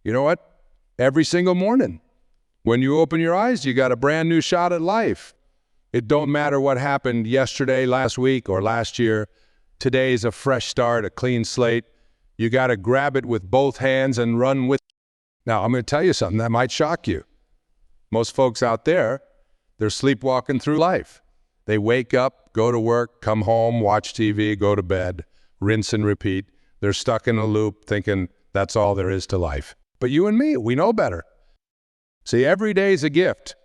You know what? Every single morning, when you open your eyes, you got a brand new shot at life. It don't matter what happened yesterday, last week, or last year. Today's a fresh start, a clean slate. You got to grab it with both hands and run with it. Now, I'm going to tell you something that might shock you. Most folks out there, they're sleepwalking through life. They wake up, go to work, come home, watch TV, go to bed, rinse and repeat. They're stuck in a loop thinking that's all there is to life. But you and me, we know better. See, every day's a gift.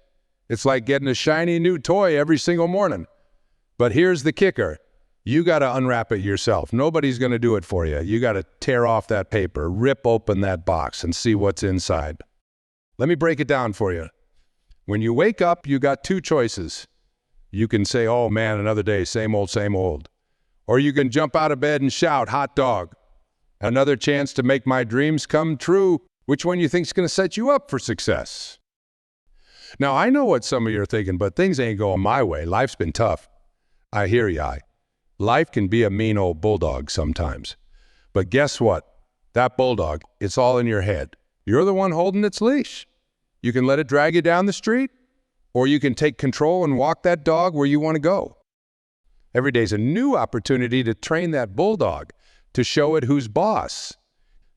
It's like getting a shiny new toy every single morning. But here's the kicker. You got to unwrap it yourself. Nobody's going to do it for you. You got to tear off that paper, rip open that box, and see what's inside. Let me break it down for you. When you wake up, you got two choices. You can say, oh man, another day, same old, same old. Or you can jump out of bed and shout, hot dog. Another chance to make my dreams come true. Which one you think is going to set you up for success? Now, I know what some of you are thinking, but things ain't going my way. Life's been tough. I hear ya. Life can be a mean old bulldog sometimes. But guess what? That bulldog, it's all in your head. You're the one holding its leash. You can let it drag you down the street, or you can take control and walk that dog where you want to go. Every day's a new opportunity to train that bulldog, to show it who's boss,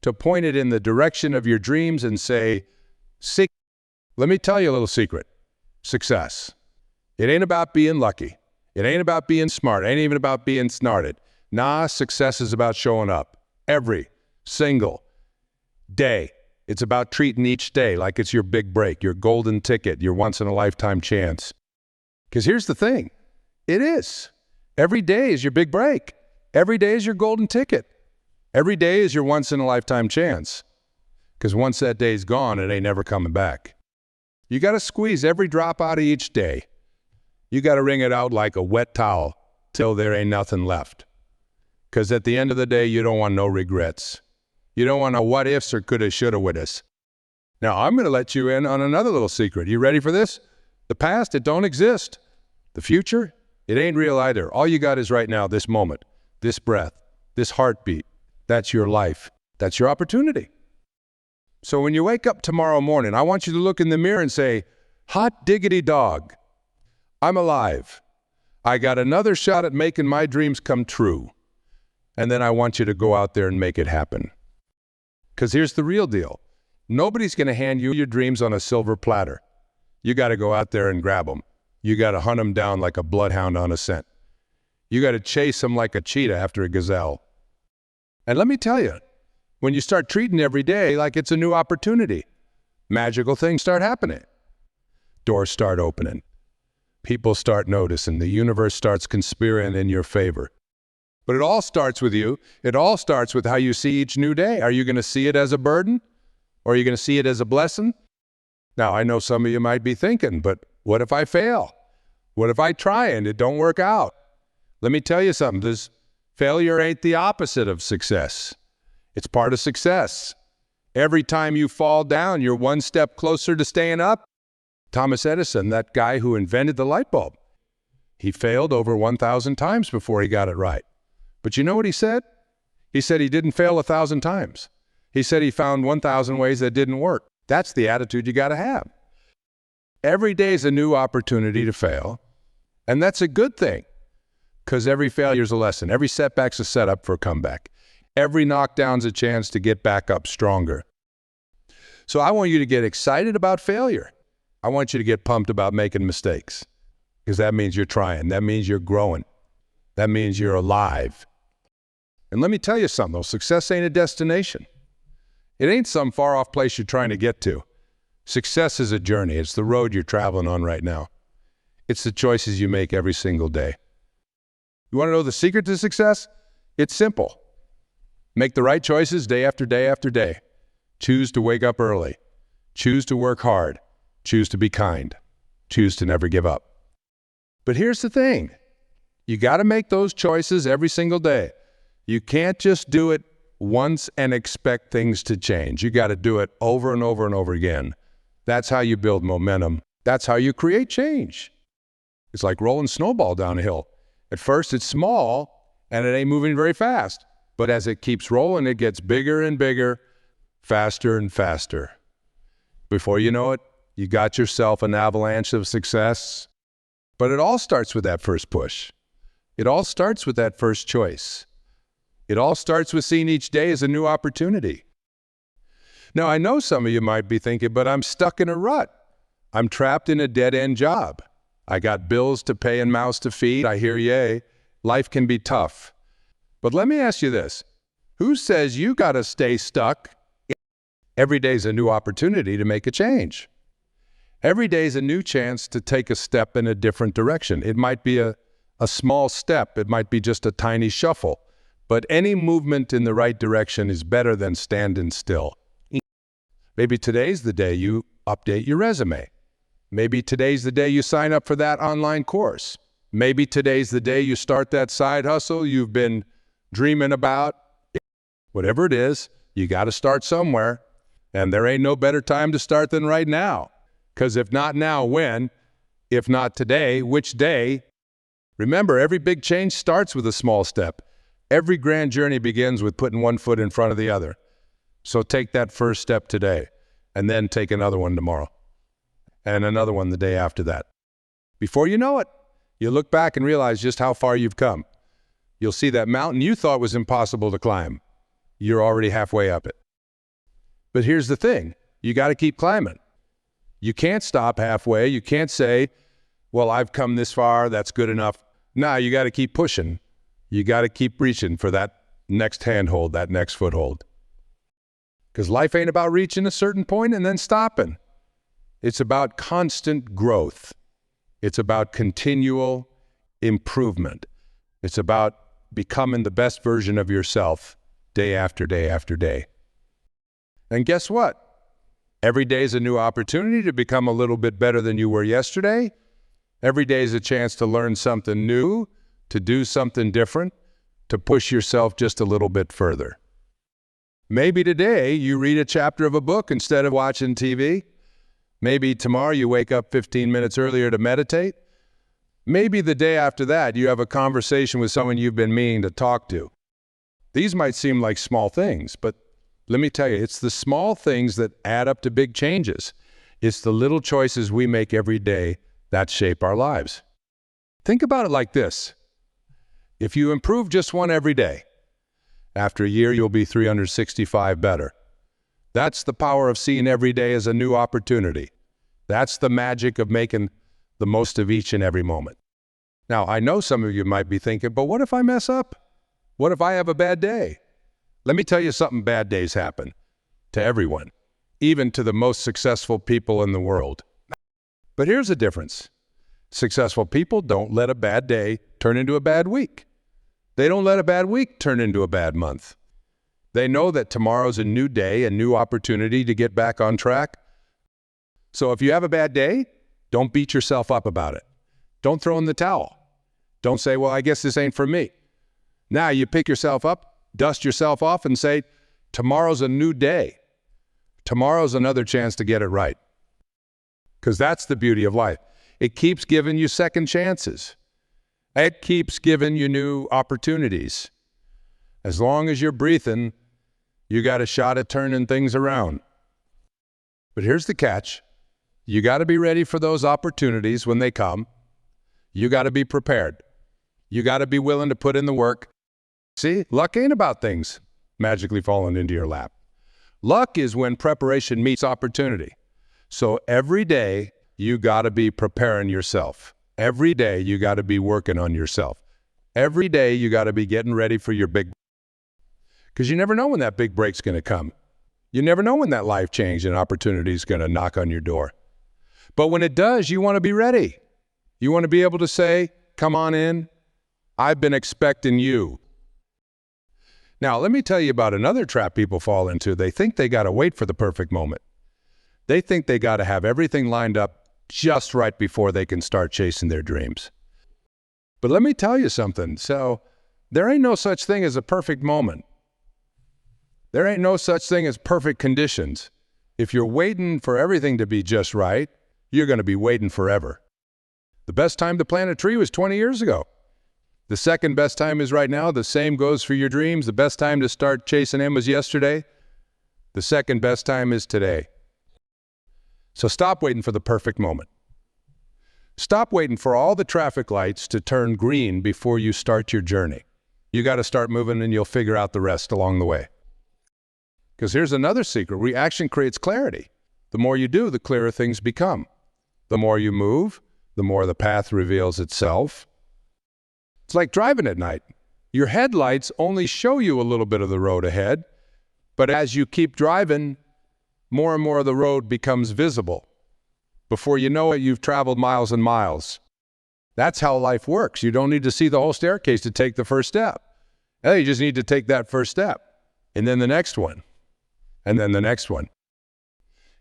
to point it in the direction of your dreams and say, seek. Let me tell you a little secret. Success. It ain't about being lucky. It ain't about being smart. It ain't even about being smarted. Nah, success is about showing up every single day. It's about treating each day like it's your big break, your golden ticket, your once-in-a-lifetime chance. Because here's the thing. It is. Every day is your big break. Every day is your golden ticket. Every day is your once-in-a-lifetime chance. Because once that day's gone, it ain't never coming back. You got to squeeze every drop out of each day. You got to wring it out like a wet towel till there ain't nothing left. Because at the end of the day, you don't want no regrets. You don't want no what ifs or coulda, shoulda, wouldas. Now, I'm going to let you in on another little secret. You ready for this? The past, it don't exist. The future, it ain't real either. All you got is right now, this moment, this breath, this heartbeat. That's your life. That's your opportunity. So when you wake up tomorrow morning, I want you to look in the mirror and say, hot diggity dog, I'm alive. I got another shot at making my dreams come true. And then I want you to go out there and make it happen. Because here's the real deal. Nobody's going to hand you your dreams on a silver platter. You got to go out there and grab them. You got to hunt them down like a bloodhound on a scent. You got to chase them like a cheetah after a gazelle. And let me tell you, when you start treating every day like it's a new opportunity, magical things start happening. Doors start opening. People start noticing. The universe starts conspiring in your favor. But it all starts with you. It all starts with how you see each new day. Are you going to see it as a burden? Or are you going to see it as a blessing? Now, I know some of you might be thinking, but what if I fail? What if I try and it don't work out? Let me tell you something. Failure ain't the opposite of success. It's part of success. Every time you fall down, you're one step closer to staying up. Thomas Edison, that guy who invented the light bulb, he failed over 1,000 times before he got it right. But you know what he said? He said he didn't fail 1,000 times. He said he found 1,000 ways that didn't work. That's the attitude you got to have. Every day is a new opportunity to fail, and that's a good thing, because every failure is a lesson. Every setback's a setup for a comeback. Every knockdown's a chance to get back up stronger. So I want you to get excited about failure. I want you to get pumped about making mistakes, because that means you're trying. That means you're growing. That means you're alive. And let me tell you something, though. Success ain't a destination. It ain't some far-off place you're trying to get to. Success is a journey. It's the road you're traveling on right now. It's the choices you make every single day. You want to know the secret to success? It's simple. Make the right choices day after day after day. Choose to wake up early. Choose to work hard. Choose to be kind. Choose to never give up. But here's the thing. You got to make those choices every single day. You can't just do it once and expect things to change. You got to do it over and over and over again. That's how you build momentum. That's how you create change. It's like rolling a snowball down a hill. At first it's small and it ain't moving very fast. But as it keeps rolling, it gets bigger and bigger, faster and faster. Before you know it, you got yourself an avalanche of success. But it all starts with that first push. It all starts with that first choice. It all starts with seeing each day as a new opportunity. Now, I know some of you might be thinking, but I'm stuck in a rut. I'm trapped in a dead-end job. I got bills to pay and mouths to feed. I hear ye. Life can be tough. But let me ask you this. Who says you got to stay stuck? Every day is a new opportunity to make a change. Every day is a new chance to take a step in a different direction. It might be a small step. It might be just a tiny shuffle. But any movement in the right direction is better than standing still. Maybe today's the day you update your resume. Maybe today's the day you sign up for that online course. Maybe today's the day you start that side hustle you've been dreaming about. Whatever it is, you got to start somewhere. And there ain't no better time to start than right now. Because if not now, when? If not today, which day? Remember, every big change starts with a small step. Every grand journey begins with putting one foot in front of the other. So take that first step today, and then take another one tomorrow, and another one the day after that. Before you know it, you look back and realize just how far you've come. You'll see that mountain you thought was impossible to climb. You're already halfway up it. But here's the thing. You got to keep climbing. You can't stop halfway. You can't say, well, I've come this far, that's good enough. No, you got to keep pushing. You got to keep reaching for that next handhold, that next foothold. Because life ain't about reaching a certain point and then stopping. It's about constant growth. It's about continual improvement. It's about becoming the best version of yourself day after day after day. And guess what? Every day is a new opportunity to become a little bit better than you were yesterday. Every day is a chance to learn something new, to do something different, to push yourself just a little bit further. Maybe today you read a chapter of a book instead of watching TV. Maybe tomorrow you wake up 15 minutes earlier to meditate. Maybe the day after that you have a conversation with someone you've been meaning to talk to. These might seem like small things, but let me tell you, it's the small things that add up to big changes. It's the little choices we make every day that shape our lives. Think about it like this. If you improve just one every day, after a year you'll be 365 better. That's the power of seeing every day as a new opportunity. That's the magic of making the most of each and every moment. Now, I know some of you might be thinking, but what if I mess up? What if I have a bad day? Let me tell you something, bad days happen to everyone, even to the most successful people in the world. But here's the difference. Successful people don't let a bad day turn into a bad week. They don't let a bad week turn into a bad month. They know that tomorrow's a new day, a new opportunity to get back on track. So if you have a bad day, don't beat yourself up about it. Don't throw in the towel. Don't say, well, I guess this ain't for me. Now you pick yourself up, dust yourself off, and say, tomorrow's a new day. Tomorrow's another chance to get it right. Because that's the beauty of life. It keeps giving you second chances. It keeps giving you new opportunities. As long as you're breathing, you got a shot at turning things around. But here's the catch. You got to be ready for those opportunities when they come. You got to be prepared. You got to be willing to put in the work. See, luck ain't about things magically falling into your lap. Luck is when preparation meets opportunity. So every day, you got to be preparing yourself. Every day, you got to be working on yourself. Every day, you got to be getting ready for your big. Because you never know when that big break's going to come. You never know when that life change and opportunity is going to knock on your door. But when it does, you want to be ready. You want to be able to say, come on in. I've been expecting you. Now, let me tell you about another trap people fall into. They think they got to wait for the perfect moment. They think they got to have everything lined up just right before they can start chasing their dreams. But let me tell you something. So there ain't no such thing as a perfect moment. There ain't no such thing as perfect conditions. If you're waiting for everything to be just right, you're going to be waiting forever. The best time to plant a tree was 20 years ago. The second best time is right now. The same goes for your dreams. The best time to start chasing them was yesterday. The second best time is today. So stop waiting for the perfect moment. Stop waiting for all the traffic lights to turn green before you start your journey. You got to start moving and you'll figure out the rest along the way. Because here's another secret. Reaction creates clarity. The more you do, the clearer things become. The more you move, the more the path reveals itself. It's like driving at night. Your headlights only show you a little bit of the road ahead, but as you keep driving, more and more of the road becomes visible. Before you know it, you've traveled miles and miles. That's how life works. You don't need to see the whole staircase to take the first step. You just need to take that first step, and then the next one, and then the next one.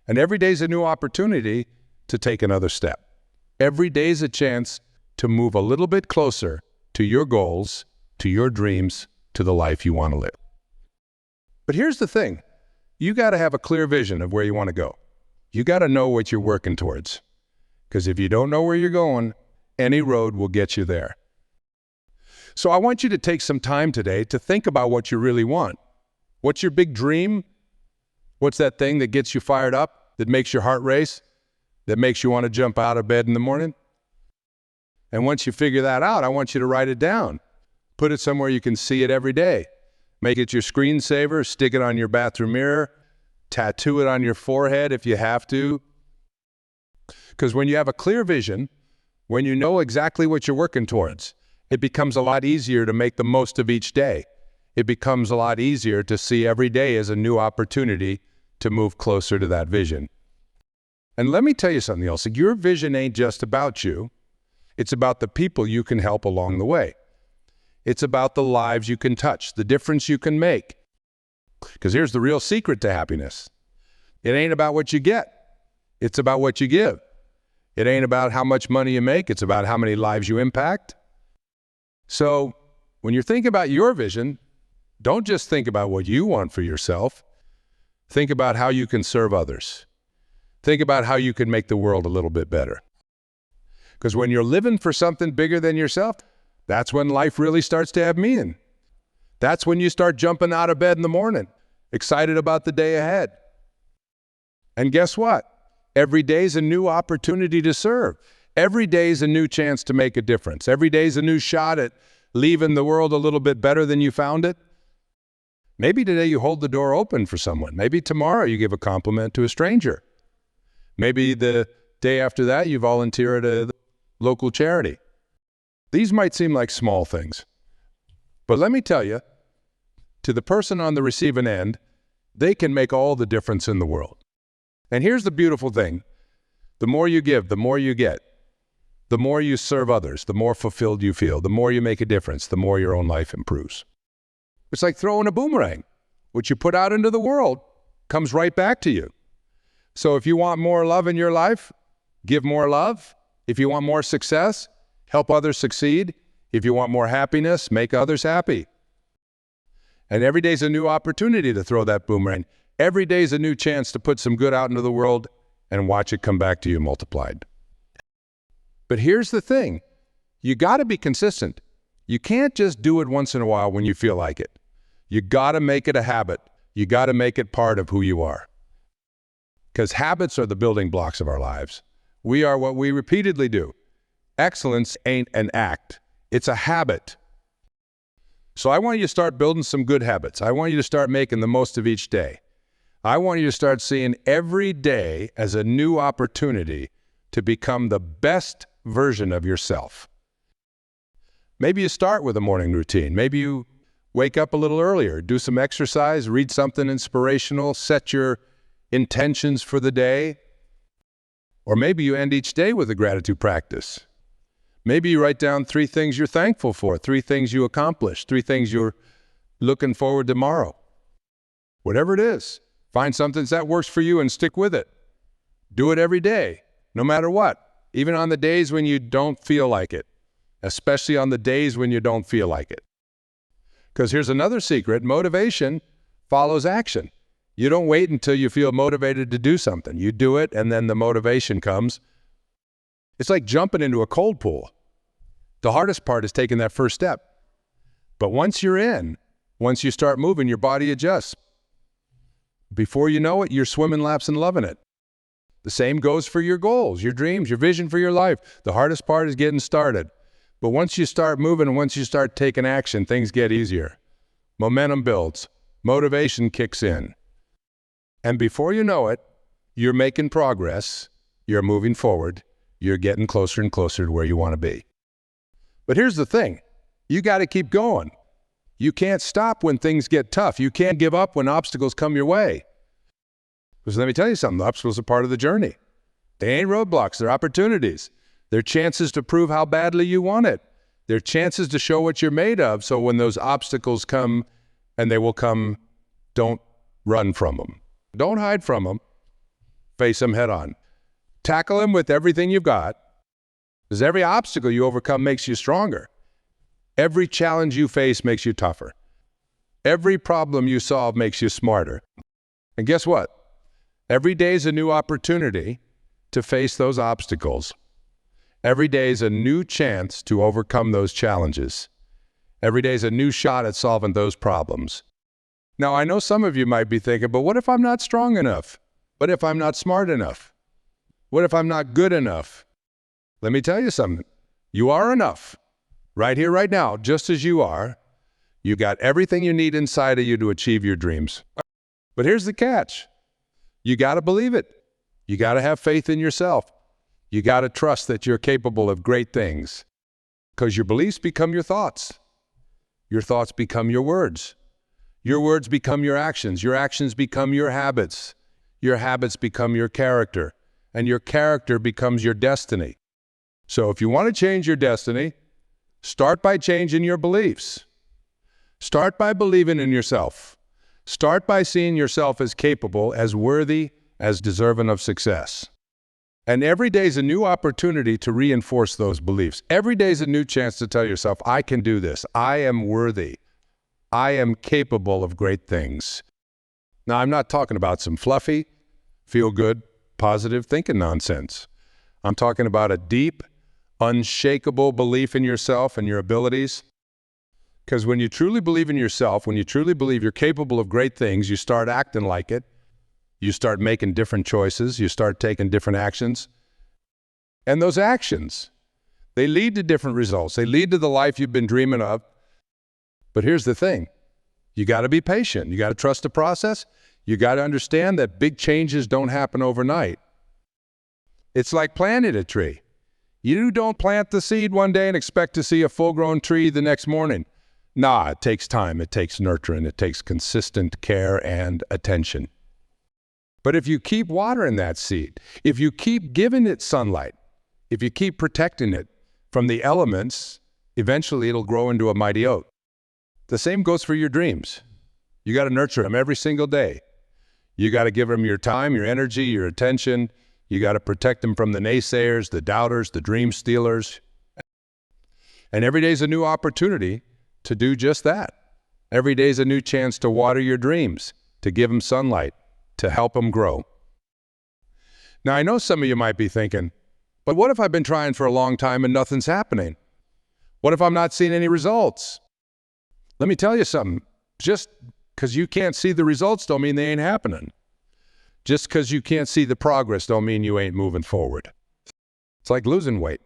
And every day is a new opportunity to take another step. Every day is a chance to move a little bit closer to your goals, to your dreams, to the life you want to live. But here's the thing. You got to have a clear vision of where you want to go. You got to know what you're working towards. Because if you don't know where you're going, any road will get you there. So I want you to take some time today to think about what you really want. What's your big dream? What's that thing that gets you fired up, that makes your heart race, that makes you want to jump out of bed in the morning? And once you figure that out, I want you to write it down. Put it somewhere you can see it every day. Make it your screensaver, stick it on your bathroom mirror, tattoo it on your forehead if you have to. Because when you have a clear vision, when you know exactly what you're working towards, it becomes a lot easier to make the most of each day. It becomes a lot easier to see every day as a new opportunity to move closer to that vision. And let me tell you something else. Your vision ain't just about you. It's about the people you can help along the way. It's about the lives you can touch, the difference you can make. Because here's the real secret to happiness. It ain't about what you get. It's about what you give. It ain't about how much money you make. It's about how many lives you impact. So when you're thinking about your vision, don't just think about what you want for yourself. Think about how you can serve others. Think about how you can make the world a little bit better. Because when you're living for something bigger than yourself, that's when life really starts to have meaning. That's when you start jumping out of bed in the morning, excited about the day ahead. And guess what? Every day is a new opportunity to serve. Every day is a new chance to make a difference. Every day is a new shot at leaving the world a little bit better than you found it. Maybe today you hold the door open for someone. Maybe tomorrow you give a compliment to a stranger. Maybe the day after that you volunteer at a local charity. These might seem like small things, but let me tell you, to the person on the receiving end, they can make all the difference in the world. And here's the beautiful thing. The more you give, the more you get. The more you serve others, the more fulfilled you feel. The more you make a difference, the more your own life improves. It's like throwing a boomerang. What you put out into the world comes right back to you. So if you want more love in your life, give more love. If you want more success, help others succeed. If you want more happiness, make others happy. And every day is a new opportunity to throw that boomerang. Every day is a new chance to put some good out into the world and watch it come back to you multiplied. But here's the thing. You got to be consistent. You can't just do it once in a while when you feel like it. You got to make it a habit. You got to make it part of who you are. Because habits are the building blocks of our lives. We are what we repeatedly do. Excellence ain't an act. It's a habit. So I want you to start building some good habits. I want you to start making the most of each day. I want you to start seeing every day as a new opportunity to become the best version of yourself. Maybe you start with a morning routine. Maybe you wake up a little earlier, do some exercise, read something inspirational, set your intentions for the day. Or maybe you end each day with a gratitude practice. Maybe you write down 3 things you're thankful for, 3 things you accomplished, 3 things you're looking forward to tomorrow. Whatever it is, find something that works for you and stick with it. Do it every day, no matter what, even on the days when you don't feel like it, especially on the days when you don't feel like it. Because here's another secret, motivation follows action. You don't wait until you feel motivated to do something. You do it, and then the motivation comes. It's like jumping into a cold pool. The hardest part is taking that first step. But once you're in, once you start moving, your body adjusts. Before you know it, you're swimming laps and loving it. The same goes for your goals, your dreams, your vision for your life. The hardest part is getting started. But once you start moving and once you start taking action, things get easier. Momentum builds. Motivation kicks in. And before you know it, you're making progress. You're moving forward. You're getting closer and closer to where you want to be. But here's the thing. You got to keep going. You can't stop when things get tough. You can't give up when obstacles come your way. Because let me tell you something, the obstacles are part of the journey. They ain't roadblocks, they're opportunities. They're chances to prove how badly you want it. They're chances to show what you're made of, so when those obstacles come, and they will come, don't run from them. Don't hide from them. Face them head on. Tackle them with everything you've got, because every obstacle you overcome makes you stronger. Every challenge you face makes you tougher. Every problem you solve makes you smarter. And guess what? Every day is a new opportunity to face those obstacles. Every day is a new chance to overcome those challenges. Every day is a new shot at solving those problems. Now, I know some of you might be thinking, but what if I'm not strong enough? What if I'm not smart enough? What if I'm not good enough? Let me tell you something. You are enough. Right here, right now, just as you are. You got everything you need inside of you to achieve your dreams. But here's the catch. You got to believe it. You got to have faith in yourself. You got to trust that you're capable of great things, because your beliefs become your thoughts. Your thoughts become your words. Your words become your actions. Your actions become your habits. Your habits become your character, and your character becomes your destiny. So if you want to change your destiny, start by changing your beliefs. Start by believing in yourself. Start by seeing yourself as capable, as worthy, as deserving of success. And every day is a new opportunity to reinforce those beliefs. Every day is a new chance to tell yourself, I can do this. I am worthy. I am capable of great things. Now, I'm not talking about some fluffy, feel-good, positive thinking nonsense. I'm talking about a deep, unshakable belief in yourself and your abilities. Because when you truly believe in yourself, when you truly believe you're capable of great things, you start acting like it. You start making different choices. You start taking different actions. And those actions, they lead to different results. They lead to the life you've been dreaming of. But here's the thing. You got to be patient. You got to trust the process. You got to understand that big changes don't happen overnight. It's like planting a tree. You don't plant the seed one day and expect to see a full-grown tree the next morning. Nah, it takes time, it takes nurturing, it takes consistent care and attention. But if you keep watering that seed, if you keep giving it sunlight, if you keep protecting it from the elements, eventually it'll grow into a mighty oak. The same goes for your dreams. You got to nurture them every single day. You got to give them your time, your energy, your attention. You got to protect them from the naysayers, the doubters, the dream stealers. And every day is a new opportunity to do just that. Every day is a new chance to water your dreams, to give them sunlight, to help them grow. Now, I know some of you might be thinking, but what if I've been trying for a long time and nothing's happening? What if I'm not seeing any results? Let me tell you something. Just because you can't see the results don't mean they ain't happening. Just because you can't see the progress don't mean you ain't moving forward. It's like losing weight.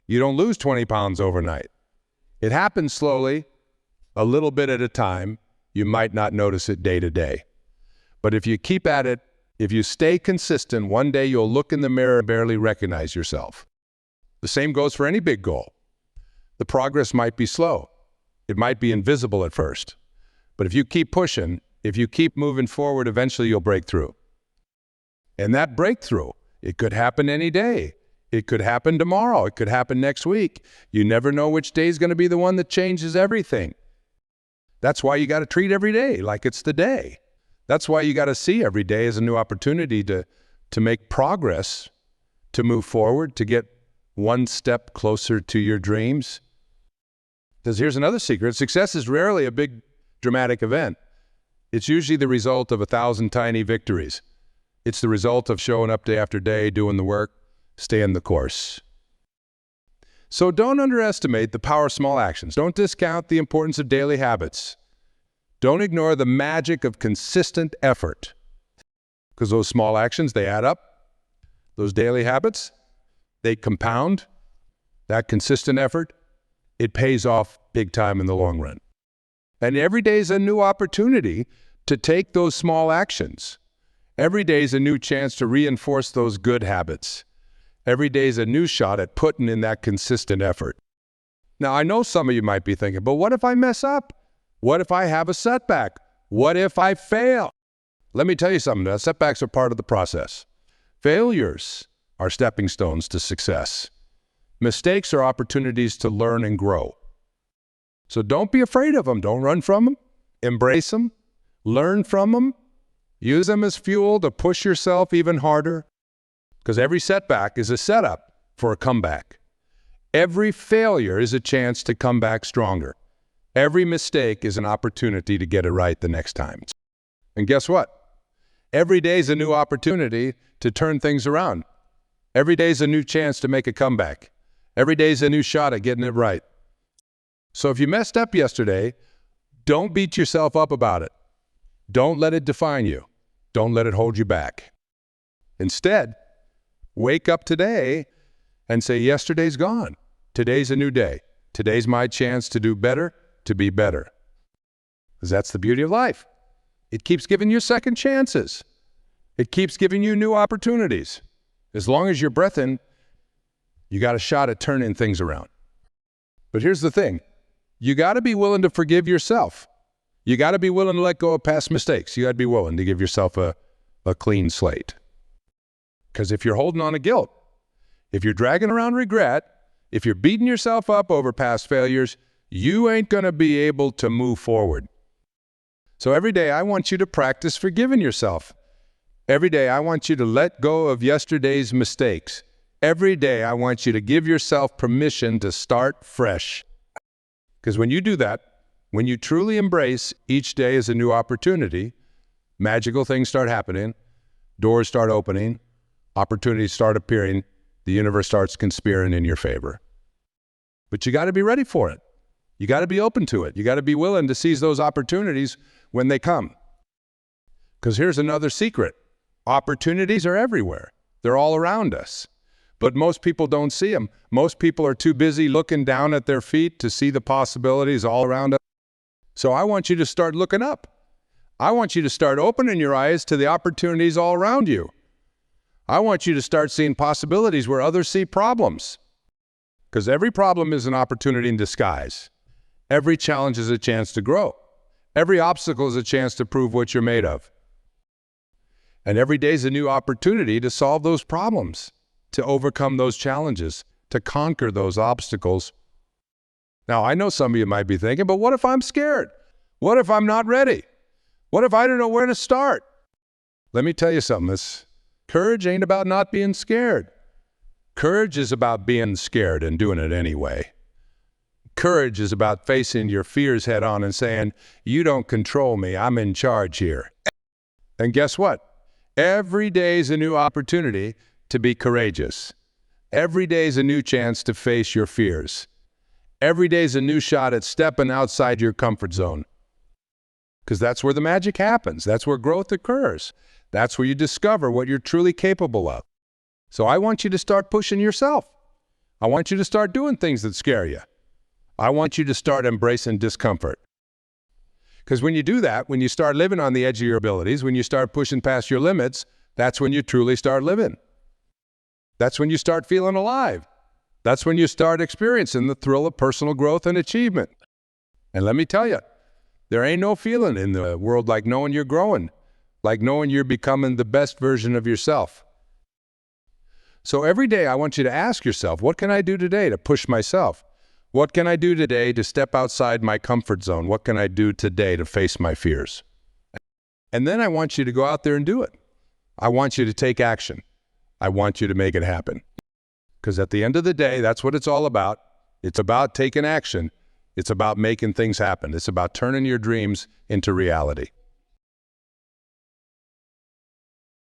You don't lose 20 pounds overnight. It happens slowly, a little bit at a time. You might not notice it day to day. But if you keep at it, if you stay consistent, one day you'll look in the mirror and barely recognize yourself. The same goes for any big goal. The progress might be slow. It might be invisible at first. But if you keep pushing, if you keep moving forward, eventually you'll break through. And that breakthrough, it could happen any day. It could happen tomorrow. It could happen next week. You never know which day is going to be the one that changes everything. That's why you got to treat every day like it's the day. That's why you got to see every day as a new opportunity to make progress, to move forward, to get one step closer to your dreams. Because here's another secret. Success is rarely a big dramatic event. It's usually the result of 1,000 tiny victories. It's the result of showing up day after day, doing the work, staying the course. So don't underestimate the power of small actions. Don't discount the importance of daily habits. Don't ignore the magic of consistent effort. Because those small actions, they add up. Those daily habits, they compound. That consistent effort, it pays off big time in the long run. And every day is a new opportunity to take those small actions. Every day is a new chance to reinforce those good habits. Every day is a new shot at putting in that consistent effort. Now, I know some of you might be thinking, but what if I mess up? What if I have a setback? What if I fail? Let me tell you something. Setbacks are part of the process. Failures are stepping stones to success. Mistakes are opportunities to learn and grow. So don't be afraid of them. Don't run from them. Embrace them. Learn from them. Use them as fuel to push yourself even harder. Because every setback is a setup for a comeback. Every failure is a chance to come back stronger. Every mistake is an opportunity to get it right the next time. And guess what? Every day is a new opportunity to turn things around. Every day is a new chance to make a comeback. Every day is a new shot at getting it right. So if you messed up yesterday, don't beat yourself up about it. Don't let it define you. Don't let it hold you back. Instead, wake up today and say, yesterday's gone. Today's a new day. Today's my chance to do better, to be better. Because that's the beauty of life. It keeps giving you second chances. It keeps giving you new opportunities. As long as you're breathing, you got a shot at turning things around. But here's the thing. You got to be willing to forgive yourself. You got to be willing to let go of past mistakes. You got to be willing to give yourself a clean slate. Because if you're holding on to guilt, if you're dragging around regret, if you're beating yourself up over past failures, you ain't going to be able to move forward. So every day I want you to practice forgiving yourself. Every day I want you to let go of yesterday's mistakes. Every day I want you to give yourself permission to start fresh. Because when you do that, when you truly embrace each day as a new opportunity, magical things start happening, doors start opening, opportunities start appearing, the universe starts conspiring in your favor. But you got to be ready for it. You got to be open to it. You got to be willing to seize those opportunities when they come. Because here's another secret. Opportunities are everywhere. They're all around us. But most people don't see them. Most people are too busy looking down at their feet to see the possibilities all around us. So I want you to start looking up. I want you to start opening your eyes to the opportunities all around you. I want you to start seeing possibilities where others see problems. Because every problem is an opportunity in disguise. Every challenge is a chance to grow. Every obstacle is a chance to prove what you're made of. And every day is a new opportunity to solve those problems, to overcome those challenges, to conquer those obstacles. Now, I know some of you might be thinking, but what if I'm scared? What if I'm not ready? What if I don't know where to start? Let me tell you something. Courage ain't about not being scared. Courage is about being scared and doing it anyway. Courage is about facing your fears head on and saying, you don't control me, I'm in charge here. And guess what? Every day is a new opportunity to be courageous. Every day is a new chance to face your fears. Every day is a new shot at stepping outside your comfort zone. Because that's where the magic happens. That's where growth occurs. That's where you discover what you're truly capable of. So I want you to start pushing yourself. I want you to start doing things that scare you. I want you to start embracing discomfort. Because when you do that, when you start living on the edge of your abilities, when you start pushing past your limits, that's when you truly start living. That's when you start feeling alive. That's when you start experiencing the thrill of personal growth and achievement. And let me tell you, there ain't no feeling in the world like knowing you're growing, like knowing you're becoming the best version of yourself. So every day I want you to ask yourself, what can I do today to push myself? What can I do today to step outside my comfort zone? What can I do today to face my fears? And then I want you to go out there and do it. I want you to take action. I want you to make it happen. Because at the end of the day, that's what it's all about. It's about taking action. It's about making things happen. It's about turning your dreams into reality.